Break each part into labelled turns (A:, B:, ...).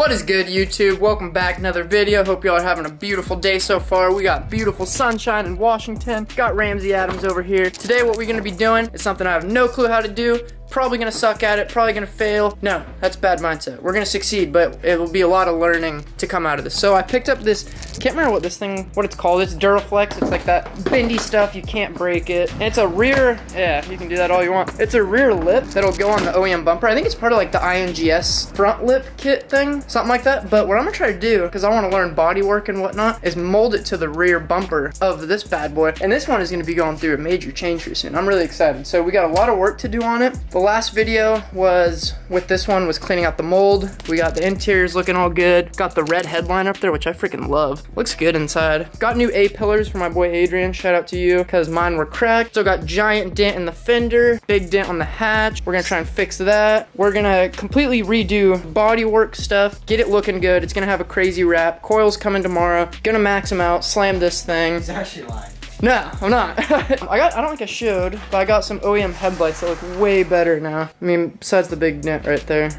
A: What is good, YouTube? Welcome back, another video. Hope y'all are having a beautiful day so far. We got beautiful sunshine in Washington. Got Ramsey Adams over here. Today what we're gonna be doing is something I have no clue how to do. Probably gonna suck at it, probably gonna fail. No, that's bad mindset. We're gonna succeed, but it will be a lot of learning to come out of this. So I picked up this, can't remember what it's called. It's Duraflex. It's like that bendy stuff, you can't break it. And it's a rear, yeah, you can do that all you want. It's a rear lip that'll go on the OEM bumper. I think it's part of like the INGS front lip kit thing, something like that. But what I'm gonna try to do, because I wanna learn bodywork and whatnot, is mold it to the rear bumper of this bad boy. And this one is gonna be going through a major change here soon. I'm really excited. So we got a lot of work to do on it. The last video was with this one was cleaning out the mold. We got the interiors looking all good. Got the red headline up there, which I freaking love. Looks good inside. Got new A-pillars for my boy Adrian. Shout out to you, because mine were cracked. Still got giant dent in the fender, big dent on the hatch. We're gonna try and fix that. We're gonna completely redo bodywork stuff, get it looking good. It's gonna have a crazy wrap. Coils coming tomorrow. Gonna max them out, slam this thing.
B: He's actually lying.
A: No, I'm not. I don't think I should, but I got some OEM headlights that look way better now. I mean, besides the big dent right there.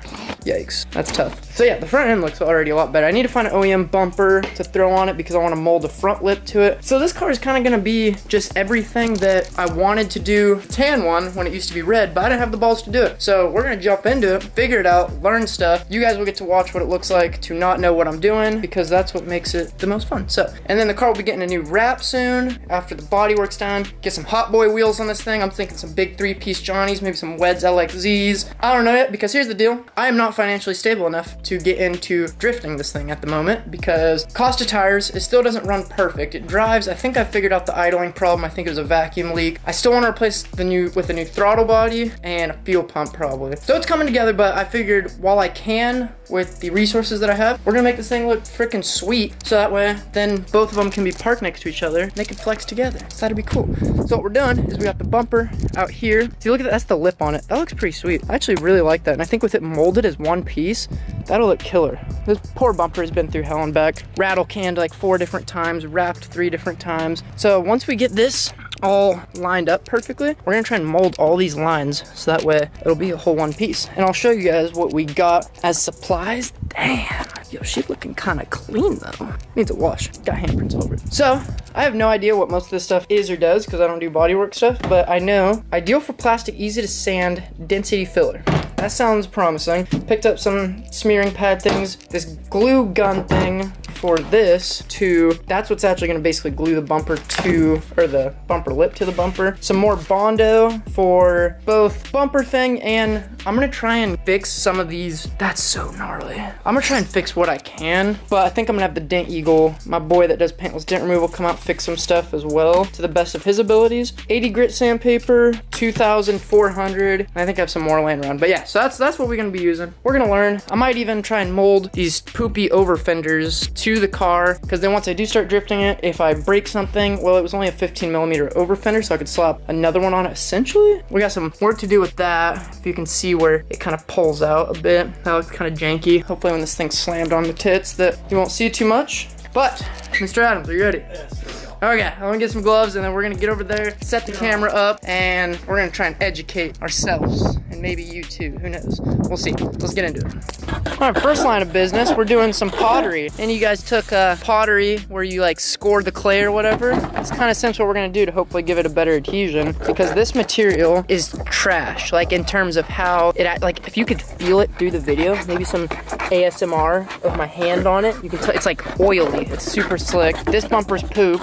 A: Yikes, that's tough. So yeah, the front end looks already a lot better. I need to find an OEM bumper to throw on it because I want to mold a front lip to it. So this car is kind of going to be just everything that I wanted to do. Tan one when it used to be red, but I didn't have the balls to do it. So we're going to jump into it, figure it out, learn stuff. You guys will get to watch what it looks like to not know what I'm doing, because that's what makes it the most fun. So, and then the car will be getting a new wrap soon after the bodywork's done. Get some hot boy wheels on this thing. I'm thinking some big 3-piece Johnnies, maybe some Weds LXZs. I don't know yet, because here's the deal. I am not financially stable enough to get into drifting this thing at the moment, because cost of tires, it still doesn't run perfect. It drives, I think I figured out the idling problem. I think it was a vacuum leak. I still want to replace with a new throttle body and a fuel pump probably. So it's coming together, but I figured while I can, with the resources that I have, we're gonna make this thing look freaking sweet. So that way, then both of them can be parked next to each other and they can flex together. So that'd be cool. So what we're doing is we got the bumper out here. See, look at that, that's the lip on it. That looks pretty sweet. I actually really like that. And I think with it molded as one piece, that'll look killer. This poor bumper has been through hell and back. Rattle canned like 4 different times, wrapped 3 different times. So once we get this all lined up perfectly, we're gonna try and mold all these lines so that way it'll be a whole one piece. And I'll show you guys what we got as supplies. Damn, yo, she's looking kind of clean though. Needs a wash, got handprints all over it. So I have no idea what most of this stuff is or does, because I don't do bodywork stuff, but I know ideal for plastic, easy to sand, density filler. That sounds promising. Picked up some smearing pad things, this glue gun thing for this to, that's what's actually gonna basically glue the bumper to, or the bumper lip to the bumper. Some more Bondo for both bumper thing, and I'm gonna try and fix some of these. That's so gnarly. I'm gonna try and fix what I can, but I think I'm gonna have the Dent Eagle, my boy that does paintless dent removal, come out and fix some stuff as well to the best of his abilities. 80 grit sandpaper, 2,400. I think I have some more laying around, but yeah, so that's what we're gonna be using. We're gonna learn. I might even try and mold these poopy over fenders to the car, because then once I do start drifting it, if I break something, well, it was only a 15mm over fender, so I could slap another one on it essentially. We got some work to do with that. If you can see where it kind of pulls out a bit, that looks kind of janky. Hopefully when this thing's slammed on the tits that you won't see too much. But Mr. Adams, are you ready? Yes. Okay, I'm gonna get some gloves and then we're gonna get over there, set the camera up, and we're gonna try and educate ourselves. And maybe you too, who knows? We'll see. Let's get into it. All right, first line of business, we're doing some pottery. And you guys took pottery where you like score the clay or whatever. That's kind of essentially what we're gonna do to hopefully give it a better adhesion, because this material is trash, like in terms of how it, like if you could feel it through the video, maybe some ASMR of my hand on it, you can tell it's like oily, it's super slick. This bumper's poop,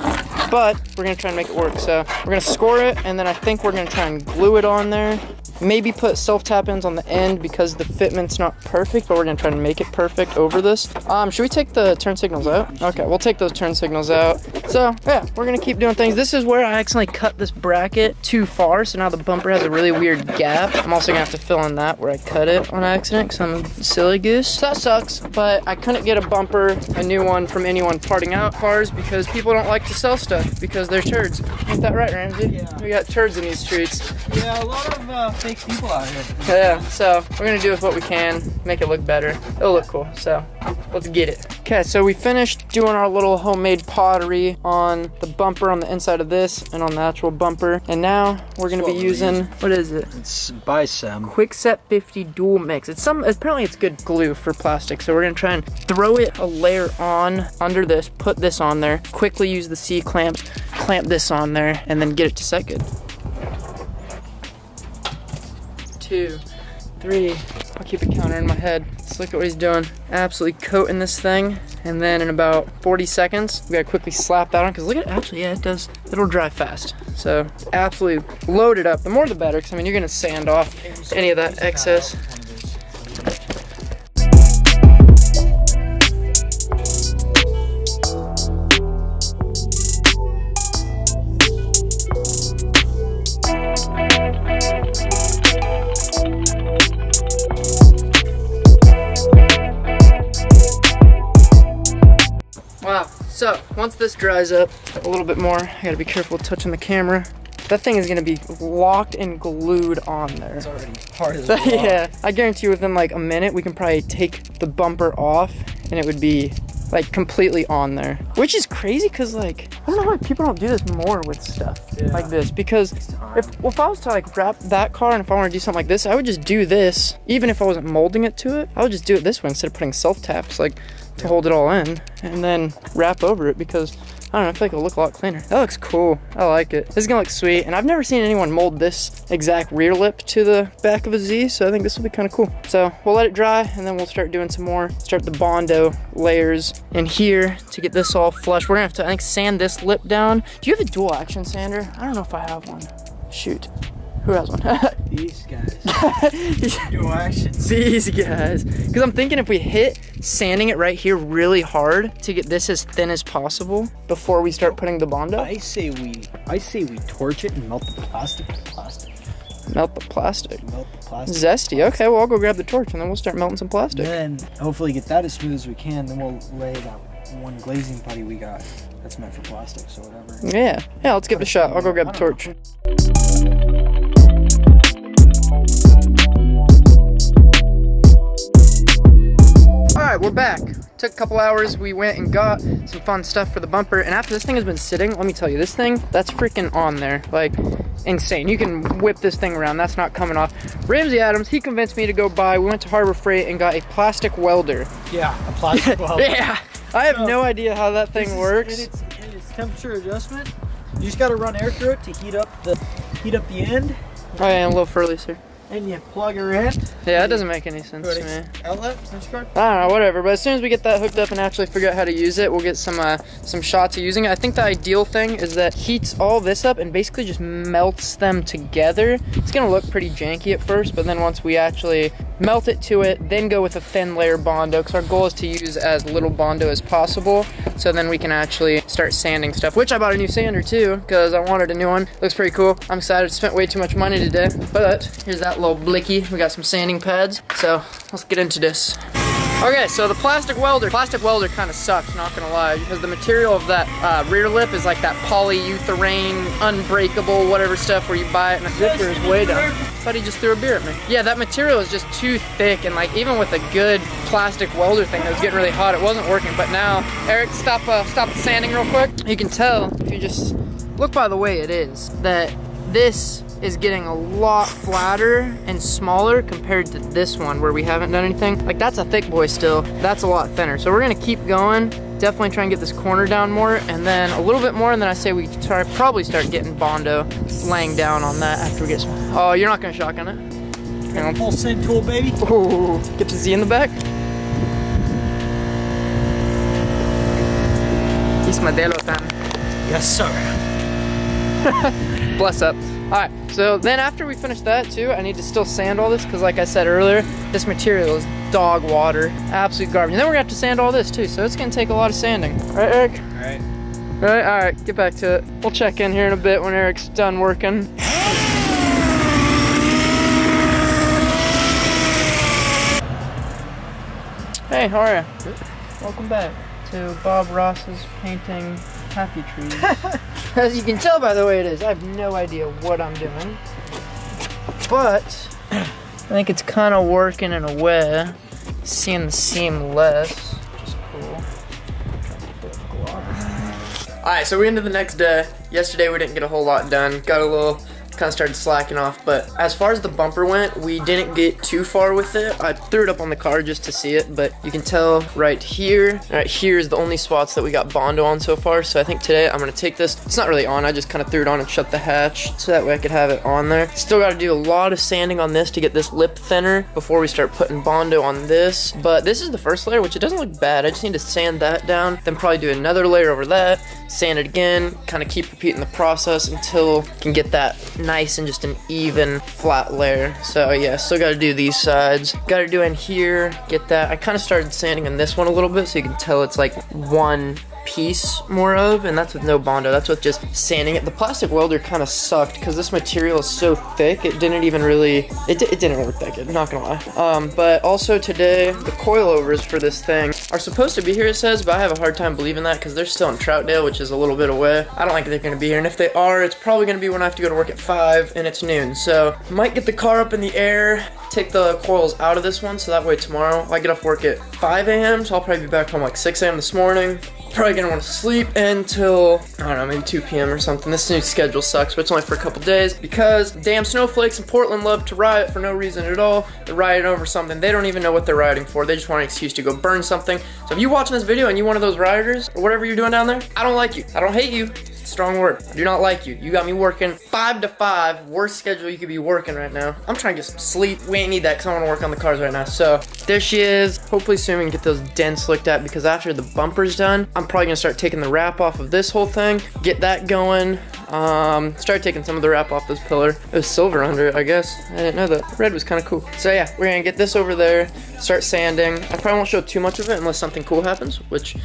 A: but we're gonna try and make it work. So we're gonna score it, and then I think we're gonna try and glue it on there. Maybe put self-tap-ins on the end because the fitment's not perfect, but we're gonna try to make it perfect over this. Should we take the turn signals out? Okay, we'll take those turn signals out. So yeah, we're gonna keep doing things. This is where I accidentally cut this bracket too far, so now the bumper has a really weird gap. I'm also gonna have to fill in that where I cut it on accident because I'm a silly goose. So that sucks, but I couldn't get a bumper, a new one, from anyone parting out cars because people don't like to sell stuff because they're turds. Ain't that right, Ramsey?
B: Yeah.
A: We got turds in these streets.
B: Yeah, a lot of fake people out here.
A: Yeah, so we're gonna do with what we can, make it look better. It'll look cool, so let's get it. Okay, so we finished doing our little homemade pottery on the bumper on the inside of this and on the actual bumper. And now we're gonna be using, what is it?
B: It's Bicep.
A: Quickset 50 dual mix. Apparently it's good glue for plastic. So we're gonna try and throw it a layer on under this, put this on there, quickly use the C-clamp, clamp this on there, and then get it to set good. 2, 3, I'll keep a counter in my head. Let's look at what he's doing. Absolutely coating this thing, and then in about 40 seconds, we gotta quickly slap that on, because look at it, actually, yeah, it'll dry fast. So, absolutely load it up. The more the better, because I mean, you're gonna sand off any of that excess. Wow, so once this dries up a little bit more, I gotta be careful touching the camera. That thing is gonna be locked and glued on there.
B: It's already hard as well.
A: Yeah, I guarantee you within like a minute, we can probably take the bumper off and it would be like completely on there. Which is crazy, cause like, I don't know why people don't do this more with stuff like this. Because if I was to like wrap that car and if I want to do something like this, I would just do this. Even if I wasn't molding it to it, I would just do it this way instead of putting self-taps like to hold it all in and then wrap over it, because I don't know, I feel like it'll look a lot cleaner. That looks cool. I like it. This is gonna look sweet. And I've never seen anyone mold this exact rear lip to the back of a Z, so I think this will be kind of cool. So we'll let it dry and then we'll start doing some more. Start the Bondo layers in here to get this all flush. We're gonna have to, I think, sand this lip down. Do you have a dual action sander? I don't know if I have one. Shoot. Who has one?
B: These guys. Dual actions.
A: These guys. Because I'm thinking if we hit sanding it right here really hard to get this as thin as possible before we start putting the Bondo.
B: I say we torch it and melt the plastic.
A: Melt the plastic.
B: Melt the plastic.
A: Zesty. Okay, well, I'll go grab the torch and then we'll start melting some plastic.
B: And then hopefully get that as smooth as we can. Then we'll lay that one glazing putty we got that's meant for plastics or whatever.
A: Yeah, let's give it a shot. I'll go grab the torch. Alright, we're back. Took a couple hours. We went and got some fun stuff for the bumper. And after this thing has been sitting, let me tell you, this thing, that's freaking on there. Like, insane. You can whip this thing around. That's not coming off. Ramsey Adams, he convinced me to go buy. We went to Harbor Freight and got a plastic welder.
B: Yeah, a plastic welder.
A: Yeah. I have no idea how that thing works.
B: In its temperature adjustment, you just got to run air through it to heat up the end.
A: Oh yeah, a little furly, sir.
B: And you plug her in.
A: Yeah, that doesn't make any sense to me.
B: Outlet, sense card?
A: I don't know, whatever. But as soon as we get that hooked up and actually figure out how to use it, we'll get some shots of using it. I think the ideal thing is that heats all this up and basically just melts them together. It's gonna look pretty janky at first, but then once we actually melt it to it, then go with a thin layer Bondo, because our goal is to use as little Bondo as possible. So then we can actually start sanding stuff, which I bought a new sander too, because I wanted a new one. Looks pretty cool. I'm excited. Spent way too much money today, but here's that little blicky. We got some sanding pads, so let's get into this. Okay, so the plastic welder kind of sucks, not gonna lie, because the material of that rear lip is like that polyurethane, unbreakable, whatever stuff where you buy it and the zipper is way down. Thought he just threw a beer at me. Yeah, that material is just too thick, and like even with a good plastic welder thing that was getting really hot, it wasn't working. But now, Eric, stop the sanding real quick. You can tell if you just look by the way it is that this is getting a lot flatter and smaller compared to this one where we haven't done anything. Like that's a thick boy still, that's a lot thinner. So we're gonna keep going, definitely try and get this corner down more, and then a little bit more, and then I say we probably start getting Bondo laying down on that after we get some. Oh, you're not gonna shotgun it?
B: Full send tool, baby.
A: Ooh, get the Z in the back. He's Modelo time.
B: Yes, sir.
A: Bless up. Alright, so then after we finish that too, I need to still sand all this, because like I said earlier, this material is dog water, absolute garbage. And then we're gonna have to sand all this too, so it's gonna take a lot of sanding. Right, Eric?
B: Alright.
A: Alright, get back to it. We'll check in here in a bit when Eric's done working. Hey, how are you? Good. Welcome back to Bob Ross's painting happy trees. As you can tell by the way it is, I have no idea what I'm doing. but I think it's kind of working in a way. Seeing the seam less, which is cool. Alright, so we into the next day. Yesterday we didn't get a whole lot done. Got a little, kind of started slacking off, but as far as the bumper went, we didn't get too far with it. I threw it up on the car just to see it, but you can tell right here is the only spots that we got Bondo on so far. So I think today I'm gonna take this, it's not really on, I just kind of threw it on and shut the hatch so that way I could have it on there. Still got to do a lot of sanding on this to get this lip thinner before we start putting Bondo on this, but this is the first layer, which it doesn't look bad. I just need to sand that down, then probably do another layer over that, sand it again, kind of keep repeating the process until I can get that nice and just an even flat layer. So yeah, still got to do these sides, got to do in here, get that. I kind of started sanding in this one a little bit so you can tell it's like one piece more of, and that's with no Bondo, that's with just sanding it. The plastic welder kind of sucked because this material is so thick, it didn't even really, it didn't work that good, not gonna lie. But also today, the coilovers for this thing are supposed to be here, it says, but I have a hard time believing that because they're still in Troutdale, which is a little bit away. I don't think they're gonna be here, and if they are, it's probably gonna be when I have to go to work at 5 and it's noon. So might get the car up in the air, take the coils out of this one, so that way tomorrow I get off work at 5 a.m. so I'll probably be back home like 6 a.m. this morning. Probably gonna want to sleep until, I don't know, maybe 2 p.m. or something. This new schedule sucks, but it's only for a couple days because damn snowflakes in Portland love to riot for no reason at all. They're rioting over something. They don't even know what they're rioting for. They just want an excuse to go burn something. So if you're watching this video and you're one of those rioters or whatever you're doing down there, I don't like you. I don't hate you. Strong word. I do not like you. You got me working 5 to 5. Worst schedule you could be working right now. I'm trying to get some sleep. We ain't need that because I want to work on the cars right now. So there she is. Hopefully soon we can get those dents looked at because after the bumper's done, I'm probably gonna start taking the wrap off of this whole thing. Get that going. Start taking some of the wrap off this pillar. It was silver under it, I guess. I didn't know that. Red was kind of cool. So yeah, we're gonna get this over there, start sanding. I probably won't show too much of it unless something cool happens, which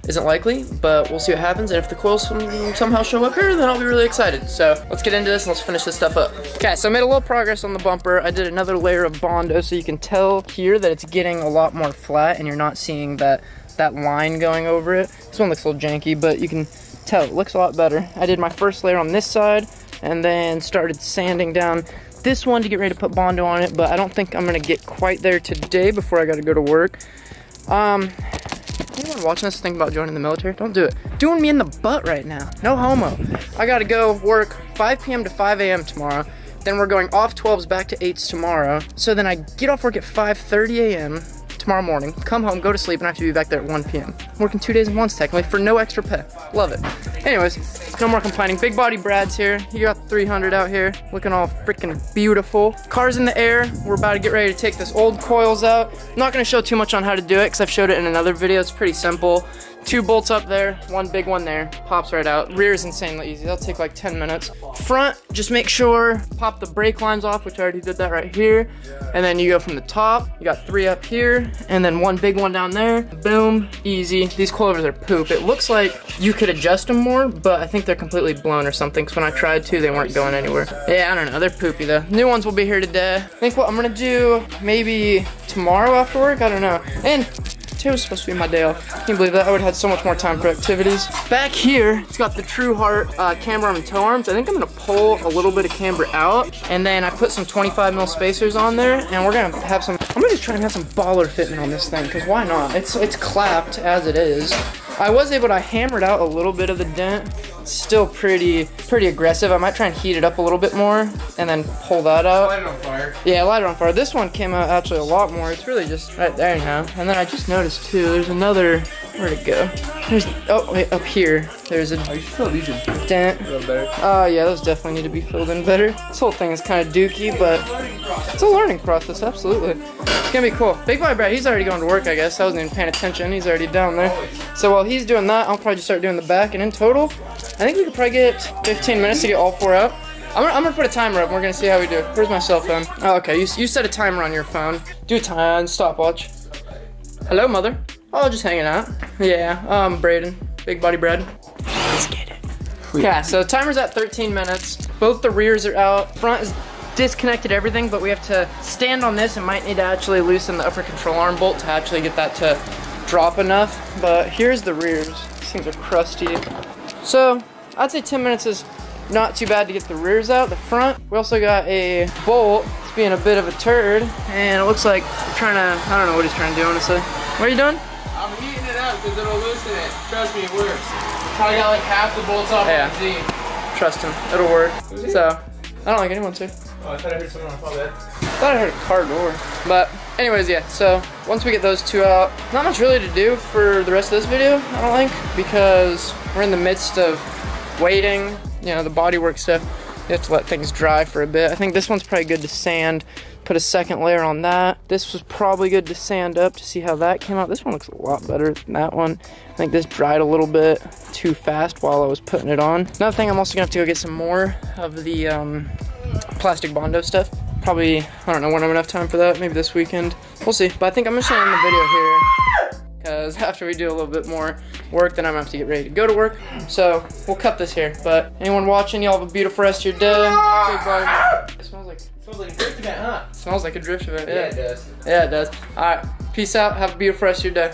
A: isn't likely, but we'll see what happens, and if the coils somehow show up here, then I'll be really excited. So let's get into this and let's finish this stuff up. Okay, so I made a little progress on the bumper. I did another layer of Bondo, so you can tell here that it's getting a lot more flat, and you're not seeing that line going over it. This one looks a little janky, but you can tell it looks a lot better. I did my first layer on this side, and then started sanding down this one to get ready to put Bondo on it, but I don't think I'm gonna get quite there today before I gotta go to work. Anyone watching this think about joining the military? Don't do it. Doing me in the butt right now. No homo. I gotta go work 5 p.m. to 5 a.m. tomorrow. Then we're going off 12s back to 8s tomorrow. So then I get off work at 5:30 a.m. tomorrow morning, come home, go to sleep, and I have to be back there at 1 p.m. I'm working 2 days in once technically for no extra pay. Love it. Anyways, no more complaining. Big body Brad's here. He got the 300 out here, looking all freaking beautiful. Car's in the air. We're about to get ready to take this old coils out. I'm not gonna show too much on how to do it because I've showed it in another video. It's pretty simple. 2 bolts up there, 1 big one there, pops right out. Rear is insanely easy. That'll take like 10 minutes. Front, just make sure, pop the brake lines off, which I already did that right here. And then you go from the top, you got 3 up here, and then 1 big one down there. Boom, easy. These coilovers are poop. It looks like you could adjust them more, but I think they're completely blown or something, because when I tried to, they weren't going anywhere. Yeah, I don't know, they're poopy though. New ones will be here today. I think what I'm gonna do, maybe tomorrow after work, I don't know. And it was supposed to be my day off. Can you believe that? I would have had so much more time for activities. Back here, it's got the True Heart camber arm and toe arms. I think I'm gonna pull a little bit of camber out, and then I put some 25mm spacers on there, and we're gonna have some, I'm gonna just try and have some baller fitment on this thing, because why not? It's clapped as it is. I was able to hammer out a little bit of the dent. It's still pretty aggressive. I might try and heat it up a little bit more and then pull that out.
C: Light it on fire.
A: Yeah, light it on fire. This one came out actually a lot more. It's really just right there now. And then I just noticed too, there's another, where'd it go? There's, oh wait, up here. There's a dent. Oh yeah, those definitely need to be filled in better. This whole thing is kind of dookie, but it's a learning process, absolutely. It's gonna be cool. Big Boy Brad, he's already going to work, I guess. I wasn't even paying attention. He's already down there. So while he's doing that, I'll probably just start doing the back, and in total, I think we could probably get 15 minutes to get all 4 out. I'm gonna put a timer up and we're gonna see how we do. Where's my cell phone? Oh, okay, you set a timer on your phone. Do a time, stopwatch. Hello, mother. Oh, just hanging out. Yeah, Braden, Big Body Brad. Let's get it. Yeah, so the timer's at 13 minutes. Both the rears are out. Front is disconnected everything, but we have to stand on this and might need to actually loosen the upper control arm bolt to actually get that to drop enough. But here's the rears. These things are crusty. So I'd say 10 minutes is not too bad to get the rears out. The front, we also got a bolt. It's being a bit of a turd, and it looks like we're trying to, I don't know what he's trying to do, honestly. What are you doing?
C: I'm heating it up because it'll loosen it. Trust me, it works. Probably got like half the bolts off
A: Yeah.
C: the Z.
A: Trust him, it'll work. So, I don't like anyone to.
C: Oh, I thought I heard someone on my bed.
A: I thought I heard a car door. But anyways, yeah, so once we get those two out, not much really to do for the rest of this video, I don't think, because we're in the midst of waiting, you know, the bodywork stuff. You have to let things dry for a bit. I think this one's probably good to sand, put a second layer on that. This was probably good to sand up to see how that came out. This one looks a lot better than that one. I think this dried a little bit too fast while I was putting it on. Another thing, I'm also gonna have to go get some more of the plastic Bondo stuff. Probably, I don't know when I have enough time for that, maybe this weekend. We'll see, but I think I'm just gonna end the video here, because after we do a little bit more work, then I'm gonna have to get ready to go to work. So we'll cut this here, but anyone watching, y'all have a beautiful rest of your day. Big bug. It smells like
C: a drift event, huh?
A: Smells like a drift event,
C: Yeah, it does.
A: Yeah, it does. All right, peace out, have a beautiful rest of your day.